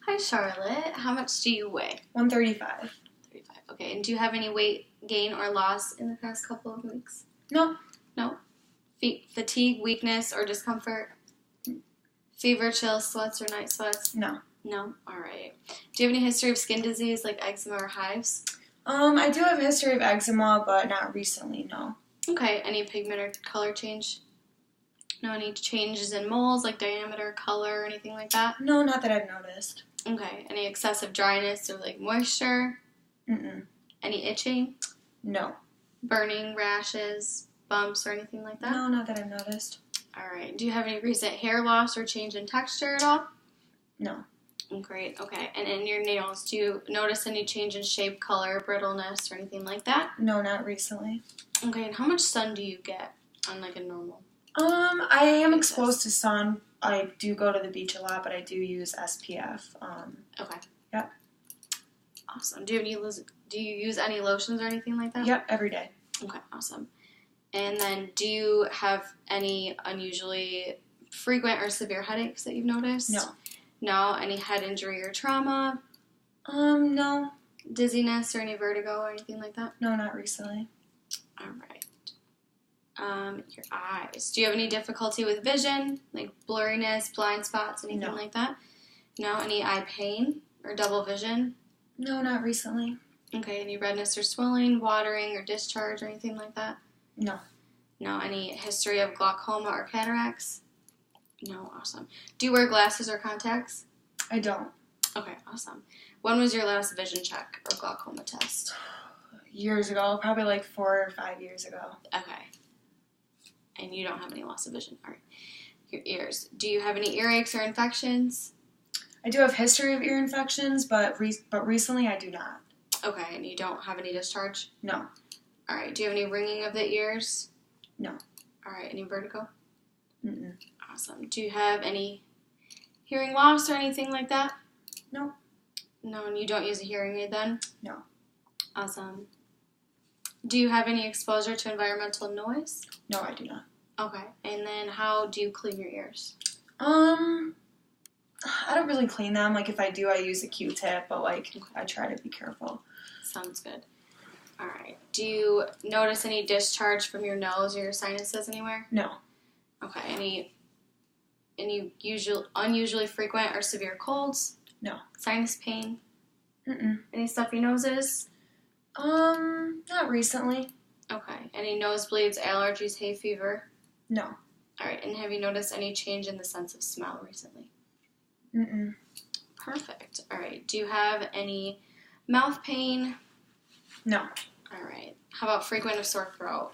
Hi, Charlotte. How much do you weigh? 135. 35. Okay. And do you have any weight gain or loss in the past couple of weeks? No. No. Fatigue, weakness, or discomfort? Fever, chills, sweats, or night sweats? No. No? All right. Do you have any history of skin disease like eczema or hives? I do have a history of eczema, but not recently, no. Okay. Any pigment or color change? No, any changes in moles like diameter, color, or anything like that? No, not that I've noticed. Okay. Any excessive dryness or like moisture? Mm-mm. Any itching? No. Burning, rashes, bumps, or anything like that? No, not that I've noticed. All right. Do you have any recent hair loss or change in texture at all? No. Great. Okay. And in your nails, do you notice any change in shape, color, brittleness, or anything like that? No, not recently. Okay. And how much sun do you get on like a normal? I am exposed to sun. I do go to the beach a lot, but I do use SPF. Okay. Yep. Awesome. Do you use any lotions or anything like that? Yep, every day. Okay. Awesome. And then, do you have any unusually frequent or severe headaches that you've noticed? No. No. Any head injury or trauma? No. Dizziness or any vertigo or anything like that? No, not recently. All right. Your eyes. Do you have any difficulty with vision, like blurriness, blind spots, anything No. like that? No. Any eye pain or double vision? No, not recently. Okay. Any redness or swelling, watering or discharge or anything like that? No. No. Any history of glaucoma or cataracts? No. Awesome. Do you wear glasses or contacts? I don't. Okay. Awesome. When was your last vision check or glaucoma test? Years ago, probably like 4 or 5 years ago. Okay. And you don't have any loss of vision. All right. Your ears. Do you have any earaches or infections? I do have history of ear infections, but recently I do not. Okay. And you don't have any discharge? No. All right. Do you have any ringing of the ears? No. All right. Any vertigo? Mm-mm. Awesome. Do you have any hearing loss or anything like that? No. No. And you don't use a hearing aid then? No. Awesome. Do you have any exposure to environmental noise? No, I do not. Okay. And then how do you clean your ears? I don't really clean them. Like, if I do, I use a Q-tip, but, like, I try to be careful. Sounds good. All right. Do you notice any discharge from your nose or your sinuses anywhere? No. Okay. Any unusually frequent or severe colds? No. Sinus pain? Mm-mm. Any stuffy noses? Not recently. Okay. Any nosebleeds, allergies, hay fever? No. All right. And have you noticed any change in the sense of smell recently? Mm-mm. Perfect. All right. Do you have any mouth pain? No. All right. How about frequent or sore throat?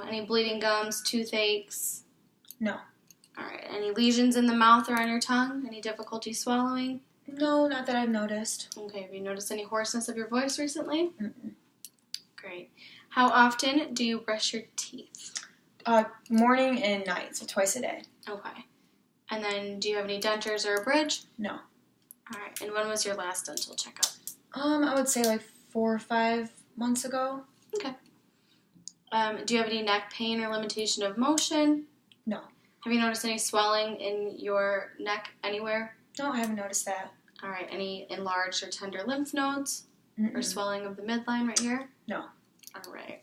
Any bleeding gums, toothaches? No. All right. Any lesions in the mouth or on your tongue? Any difficulty swallowing? No, not that I've noticed. Okay. Have you noticed any hoarseness of your voice recently? Mm-mm. Great. How often do you brush your teeth? Morning and night, so twice a day. Okay. And then do you have any dentures or a bridge? No. All right. And when was your last dental checkup? I would say like 4 or 5 months ago. Okay. Do you have any neck pain or limitation of motion? No. Have you noticed any swelling in your neck anywhere? No, I haven't noticed that. All right. Any enlarged or tender lymph nodes? Mm-mm. Or swelling of the midline right here? No. All right.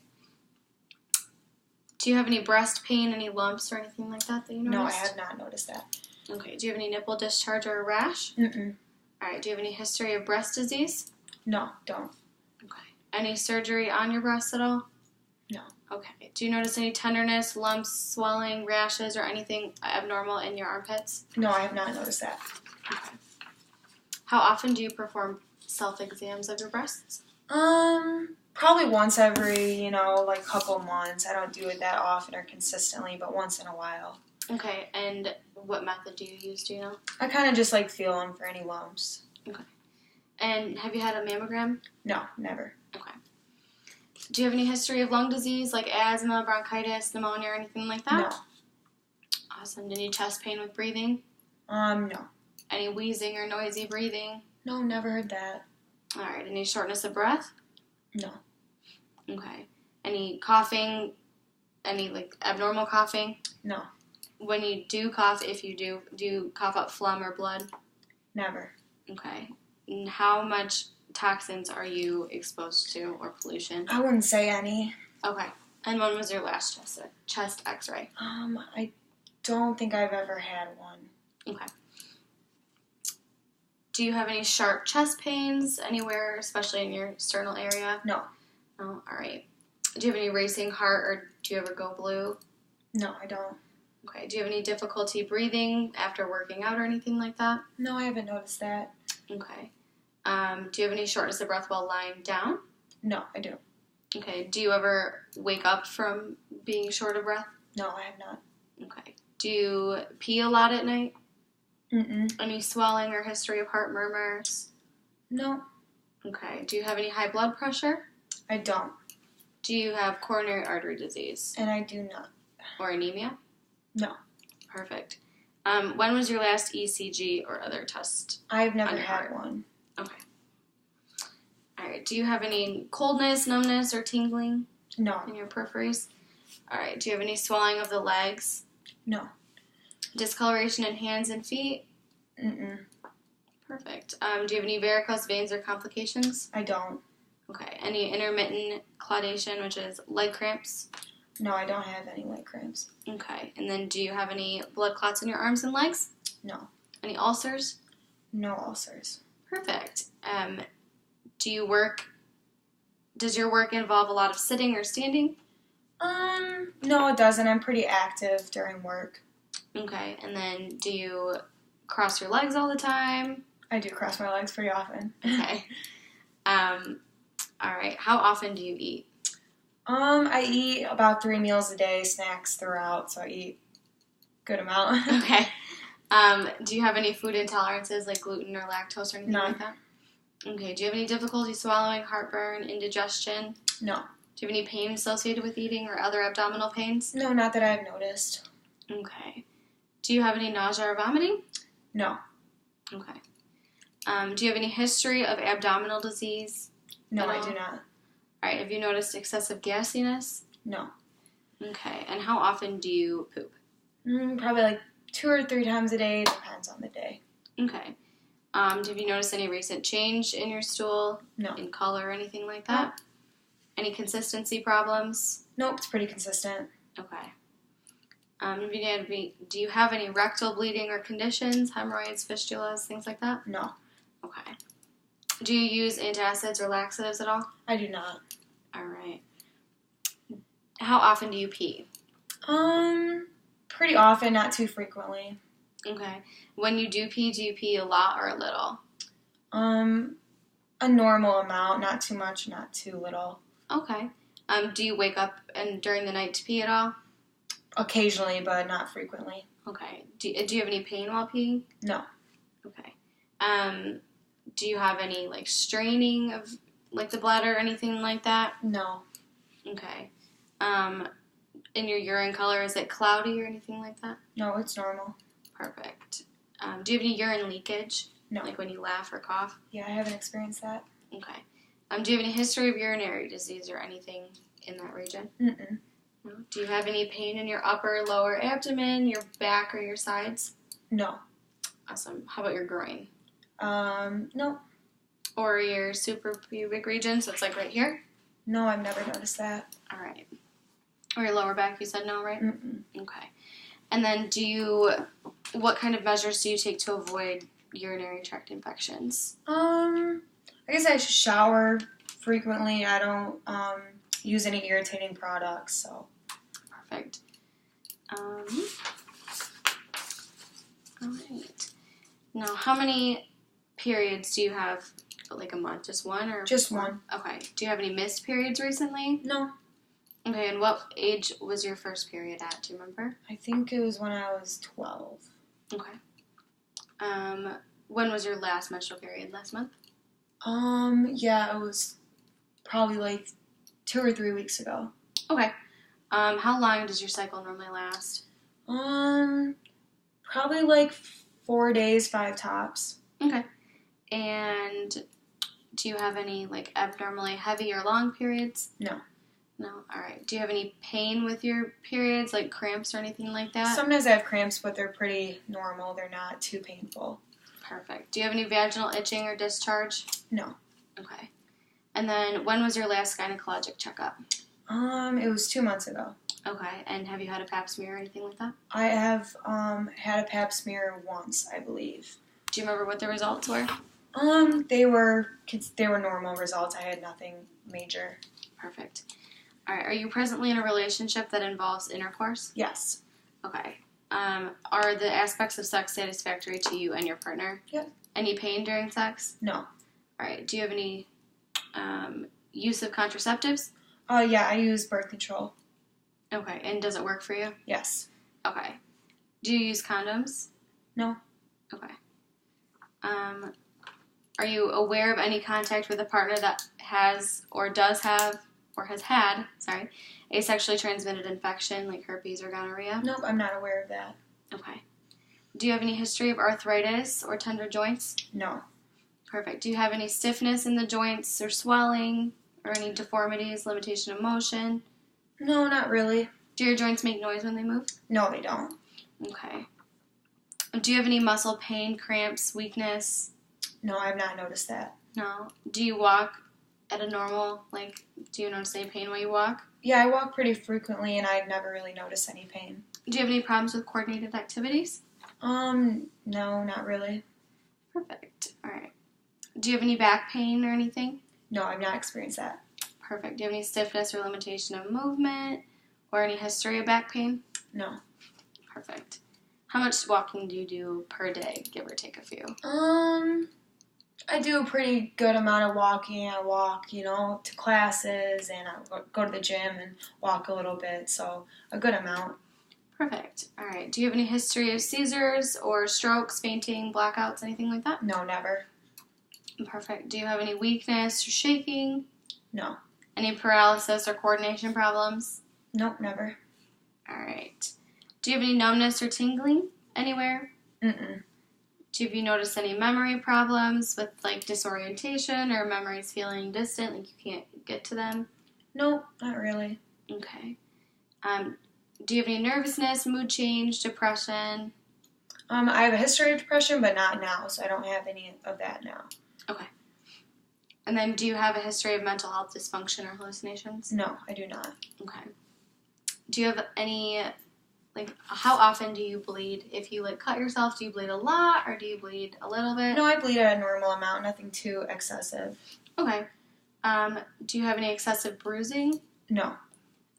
Do you have any breast pain, any lumps or anything like that you noticed? No, I have not noticed that. Okay. Do you have any nipple discharge or a rash? Mm-mm. All right. Do you have any history of breast disease? No, don't. Okay. Any surgery on your breasts at all? No. Okay. Do you notice any tenderness, lumps, swelling, rashes, or anything abnormal in your armpits? No, I have not noticed that. Okay. How often do you perform self-exams of your breasts? Probably once every, like couple months. I don't do it that often or consistently, but once in a while. Okay. And what method do you use? Do you know? I kind of just like feel them for any lumps. Okay. And have you had a mammogram? No, never. Okay. Do you have any history of lung disease like asthma, bronchitis, pneumonia, or anything like that? No. Awesome. Any chest pain with breathing? No. Any wheezing or noisy breathing? No, never heard that. All right. Any shortness of breath? No. Okay. Any coughing? Any like abnormal coughing? No. When you do cough, if you do you cough up phlegm or blood? Never. Okay. And how much toxins are you exposed to or pollution? I wouldn't say any. Okay. And when was your last chest x-ray? I don't think I've ever had one. Okay. Do you have any sharp chest pains anywhere, especially in your sternal area? No. Oh, all right. Do you have any racing heart or do you ever go blue? No, I don't. Okay. Do you have any difficulty breathing after working out or anything like that? No, I haven't noticed that. Okay. Do you have any shortness of breath while lying down? No, I don't. Okay. Do you ever wake up from being short of breath? No, I have not. Okay. Do you pee a lot at night? Mm-mm. Any swelling or history of heart murmurs? No, Okay. Do you have any high blood pressure? I don't. Do you have coronary artery disease And I do not. or anemia? No. Perfect. When was your last ECG or other test? I've never On your had heart. one. Okay. All right. Do you have any coldness, numbness, or tingling No. in your peripheries? All right. Do you have any swelling of the legs? No. Discoloration in hands and feet? Mm-mm. Perfect. Do you have any varicose veins or complications? I don't. Okay. Any intermittent claudation, which is leg cramps? No, I don't have any leg cramps. Okay. And then do you have any blood clots in your arms and legs? No. Any ulcers? No ulcers. Perfect. Does your work involve a lot of sitting or standing? No, it doesn't. I'm pretty active during work. Okay. And then do you cross your legs all the time? I do cross my legs pretty often. Okay. All right. How often do you eat? I eat about 3 meals a day, snacks throughout, so I eat a good amount. Okay. Do you have any food intolerances like gluten or lactose or anything None. like that? Okay. Do you have any difficulty swallowing, heartburn, indigestion? No. Do you have any pain associated with eating or other abdominal pains? No, not that I've noticed. Okay. Do you have any nausea or vomiting? No. Okay. Do you have any history of abdominal disease? No, At I all? do not. All right. Have you noticed excessive gassiness? No. Okay. And how often do you poop? Probably like 2 or 3 times a day. Depends on the day. Okay. Have you noticed any recent change in your stool? No. In color or anything like that? Any consistency problems? Nope, it's pretty consistent. Okay. Do you have any rectal bleeding or conditions, hemorrhoids, fistulas, things like that? No, Okay. Do you use antacids or laxatives at all? I do not. All right. How often do you pee? Pretty often, not too frequently. Okay. When you do you pee a lot or a little? A normal amount, not too much, not too little. Okay. Do you wake up and during the night to pee at all? Occasionally, but not frequently. Okay. Do you have any pain while peeing? No. Okay. Do you have any like straining of like the bladder or anything like that? No. Okay. In your urine color, is it cloudy or anything like that? No, it's normal. Perfect. Do you have any urine leakage? No. Like when you laugh or cough? Yeah, I haven't experienced that. Okay. Do you have any history of urinary disease or anything in that region? Mm-mm. No. Do you have any pain in your upper, lower abdomen, your back, or your sides? No. Awesome. How about your groin? No. Or your suprapubic region, so it's like right here? No, I've never noticed that. All right. Or your lower back, you said no, right? Mm-mm. Okay. And then what kind of measures do you take to avoid urinary tract infections? I guess I shower frequently. I don't, use any irritating products, so. Perfect. All right. Now, how many periods do you have? Like a month? Just one or? Just one. Okay. Do you have any missed periods recently? No. Okay, and what age was your first period at? Do you remember? I think it was when I was 12. Okay. When was your last menstrual period? Last month? Yeah, it was probably like 2 or 3 weeks ago. Okay. How long does your cycle normally last? Probably like 4 days, 5 tops. Okay. And do you have any like abnormally heavy or long periods? No. No? Alright. Do you have any pain with your periods, like cramps or anything like that? Sometimes I have cramps, but they're pretty normal. They're not too painful. Perfect. Do you have any vaginal itching or discharge? No. Okay. And then when was your last gynecologic checkup? It was 2 months ago. Okay. And have you had a pap smear or anything like that? I have had a pap smear once, I believe. Do you remember what the results were? They were normal results. I had nothing major. Perfect. All right. Are you presently in a relationship that involves intercourse? Yes. Okay. Are the aspects of sex satisfactory to you and your partner? Yeah. Any pain during sex? No. All right. Do you have any use of contraceptives? Yeah, I use birth control. Okay. And does it work for you? Yes. Okay. Do you use condoms? No. Okay. Are you aware of any contact with a partner that has or does have or has had, a sexually transmitted infection like herpes or gonorrhea? Nope, I'm not aware of that. Okay. Do you have any history of arthritis or tender joints? No. Perfect. Do you have any stiffness in the joints or swelling or any deformities, limitation of motion? No, not really. Do your joints make noise when they move? No, they don't. Okay. Do you have any muscle pain, cramps, weakness? No, I've not noticed that. No. Do you walk at a normal, do you notice any pain while you walk? Yeah, I walk pretty frequently, and I've never really noticed any pain. Do you have any problems with coordinated activities? No, not really. Perfect. All right. Do you have any back pain or anything? No, I've not experienced that. Perfect. Do you have any stiffness or limitation of movement or any history of back pain? No. Perfect. How much walking do you do per day, give or take a few? I do a pretty good amount of walking. I walk, to classes, and I go to the gym and walk a little bit, so a good amount. Perfect. All right. Do you have any history of seizures or strokes, fainting, blackouts, anything like that? No, never. Perfect. Do you have any weakness or shaking? No. Any paralysis or coordination problems? Nope, never. All right. Do you have any numbness or tingling anywhere? Mm-mm. Have you noticed any memory problems with disorientation or memories feeling distant, like you can't get to them? Nope, not really. Okay. Do you have any nervousness, mood change, depression? I have a history of depression, but not now, so I don't have any of that now. Okay. And then do you have a history of mental health dysfunction or hallucinations? No, I do not. Okay. Do you have any, how often do you bleed? If you, cut yourself, do you bleed a lot or do you bleed a little bit? No, I bleed at a normal amount, nothing too excessive. Okay. Do you have any excessive bruising? No.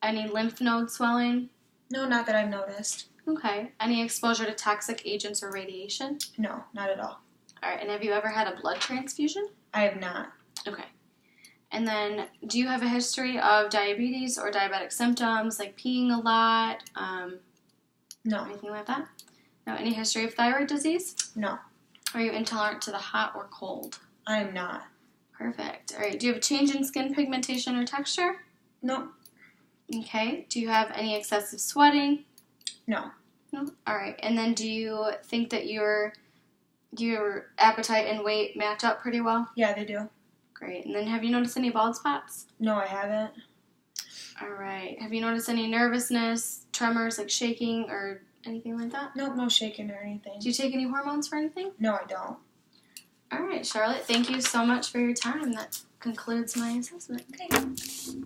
Any lymph node swelling? No, not that I've noticed. Okay. Any exposure to toxic agents or radiation? No, not at all. All right. And have you ever had a blood transfusion? I have not. Okay. And then, do you have a history of diabetes or diabetic symptoms, like peeing a lot? No. Anything like that? No. Any history of thyroid disease? No. Are you intolerant to the hot or cold? I am not. Perfect. All right. Do you have a change in skin pigmentation or texture? No. Okay. Do you have any excessive sweating? No. No. All right. And then, do you think that your appetite and weight match up pretty well? Yeah, they do. Great. And then, have you noticed any bald spots? No, I haven't. All right. Have you noticed any nervousness, tremors, like shaking or anything like that? Nope, no shaking or anything. Do you take any hormones for anything? No, I don't. All right, Charlotte. Thank you so much for your time. That concludes my assessment. Okay.